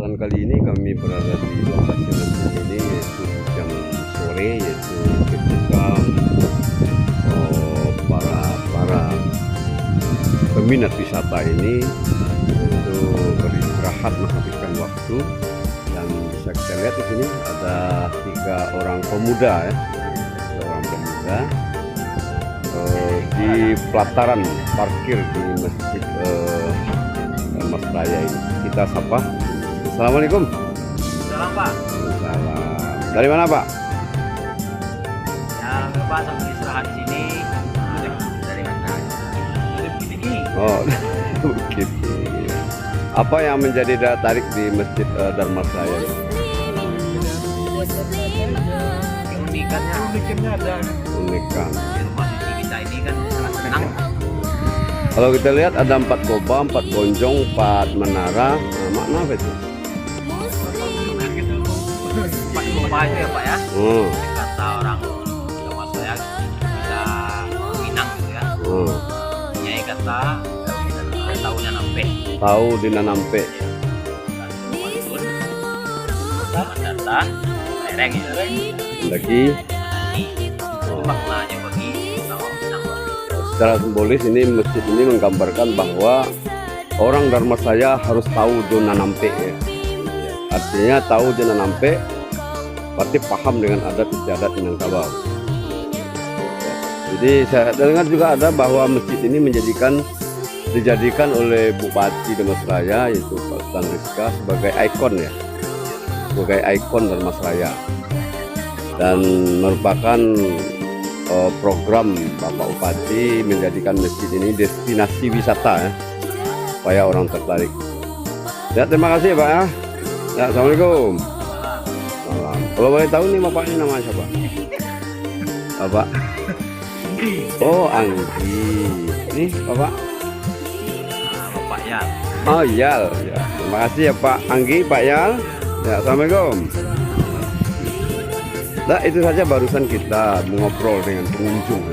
Kesempatan kali ini kami berada di lokasi masjid ini, yaitu jam sore, yaitu ketika para peminat wisata ini untuk beristirahat menghabiskan waktu. Dan bisa kita lihat di sini ada 3 orang pemuda ya, 3 orang pemuda di pelataran parkir di masjid Mas Raya ini. Kita sapa. Assalamualaikum. Salam Pak. Salam. Dari mana Pak? Ya Pak, sambil istirahat di sini. Dari mana? Dari Bukit Tinggi. Oh, Bukit Tinggi. Apa yang menjadi daya tarik di Masjid Dharma Raya ini? Keunikannya ada. Unikan. Di rumah suci kita ini kan sangat tenang. Kalau kita lihat ada 4 goba, 4 gonjong, 4 menara. Nah, makna apa itu? Pak rumah itu ya Pak ya. Kata orang Jawa saya bisa Minang gitu ya. Nyai kata tahunya nampe. Tahu di Nanampe. Data lereng ya. Lagi. Itu maknanya bagi orang Minang. Secara simbolis ini masjid ini menggambarkan bahwa orang Dharma Raya harus tahu zona Nampe ya. Artinya tahu zona Nampe berarti paham dengan adat istiadat Minangkabau. Jadi saya dengar juga ada bahwa masjid ini dijadikan oleh Bupati Dharma Raya, yaitu Pak Sultan Rizka, sebagai ikon ya, sebagai ikon Dharma Raya, dan merupakan program Bapak Bupati menjadikan masjid ini destinasi wisata ya, supaya orang tertarik. Ya, terima kasih Pak ya. Ya, assalamualaikum. Salam. Kalau boleh tahu nih bapaknya nama siapa? Bapak. Oh, Anggi. Ini Bapak. Bapak ya. Oh, Yal. Ya, terima kasih ya Pak Anggi, Pak Yal. Ya, assalamualaikum. Nah, itu saja barusan kita mengobrol dengan pengunjung.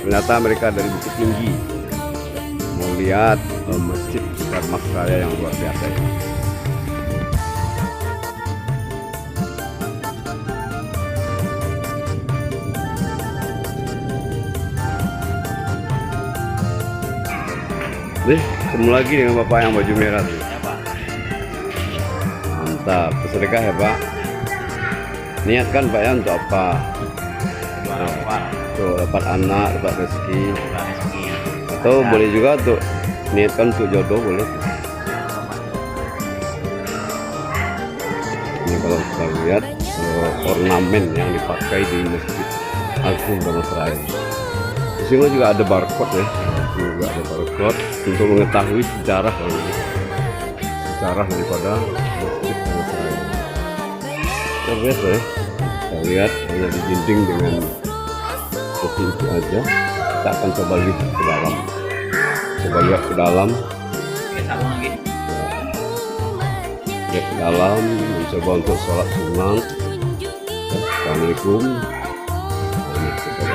Ternyata mereka dari Bukit Tinggi mau lihat masjid Dharma Raya yang luar biasa ini. Ketemu lagi dengan Bapak yang baju merah tuh. Ya Pak. Mantap, bersedekah ya Pak. Niatkan Pak ya untuk apa? Pak. Tuh, dapat anak, dapat rezeki. Rezeki. Atau boleh juga untuk niatkan untuk jodoh, boleh. Ini kalau kita lihat ornamen yang dipakai di Masjid Agung Dharma Raya. Di sini juga ada barcode ya. Juga ada barcode untuk mengetahui sejarah daripada Masjid Dharma Raya. Kita lihat ya, kita lihat hanya di dinding dengan seperti itu aja. Kita akan coba lihat ke dalam. Coba lihat ke dalam. Oke, satu lagi. Lihat ke dalam, mencoba untuk sholat sunat. Assalamualaikum. Ini coba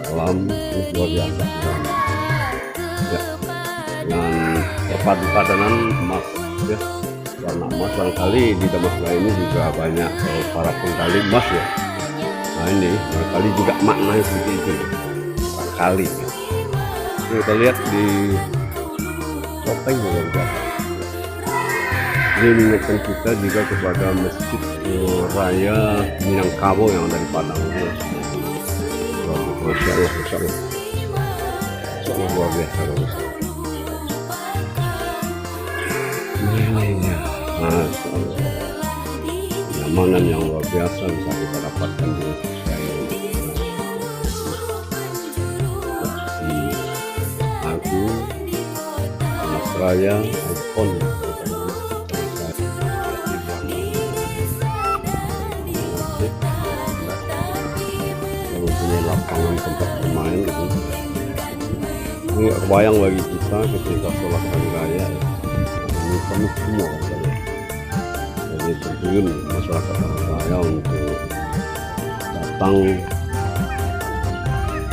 dalam, ini luar biasa. Ya, dengan perpadanan emas ya, warna emas. Barangkali di Dharma Raya ini juga banyak para penggali emas ya. Nah ini barangkali juga maknanya seperti itu barangkali ya. Kita lihat di topeng luar biasa. Ini mengingatkan kita juga kepada Masjid Raya Minangkabau yang ada di Padang. Masya Allah, Masya Allah. Masya Allah, luar biasa. Masya Allah. Kenyamanan yang luar biasa bisa kita dapatkan di Agung Dharma Raya, ikon mempunyai lapangan tempat bermain gitu. Ini kebayang bagi kita ketika sholat hari raya ya. Ini penuh semua rasanya. Jadi terjun masyarakat Dharma Raya untuk datang.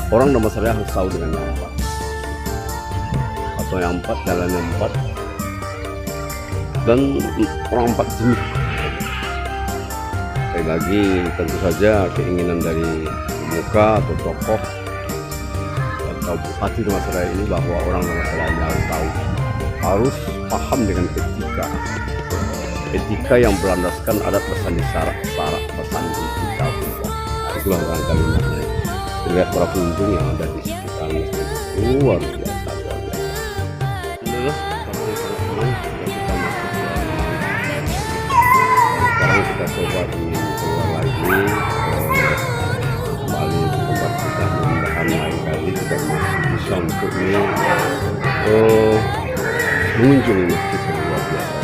Orang Dharma Raya harus tahu dengan yang 4 atau yang 4, jalan yang 4. dan orang 4 jenis. Sekali lagi tentu saja keinginan dari muka atau tokoh atau bupati Damastraya ini bahwa orang Damastraya harus tahu, harus paham dengan etika yang berlandaskan adat bersandi syarat bersandi kita. Itulah barangkali maknanya. Lihat para pengunjung yang ada di sekitar masjid itu luar biasa. Alhamdulillah, kami sangat senang sudah kita masuk ke dalam. Sekarang kita coba ingin keluar lagi kembali ke tempat kita, mudah-mudahan lain kali kita masih bisa untuk ini mengunjungi masjid yang luar biasa.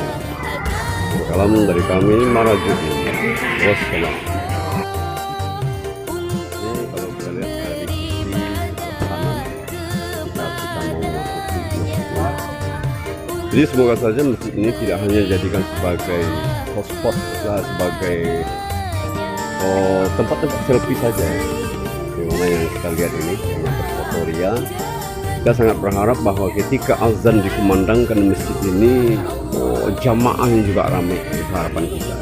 Salam dari kami Marajudi. Wassalam. Ini kalau kita lihat dari sisi kanan, kita mau masuk di masjid. Jadi semoga saja masjid ini tidak hanya dijadikan sebagai hotspot, sebagai tempat-tempat selfie saja. Bagaimana yang kita lihat ini, yang berfotoria. Kita sangat berharap bahwa ketika azan dikumandangkan masjid ini, jamaahnya juga ramai. Itu harapan kita.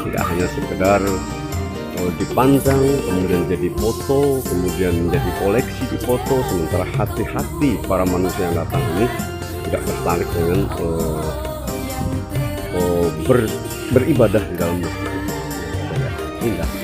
Tidak hanya sekedar dipandang, kemudian jadi foto, kemudian menjadi koleksi di foto, sementara hati-hati para manusia yang datang ini tidak tertarik dengan beribadah di dalam masjid. Indah.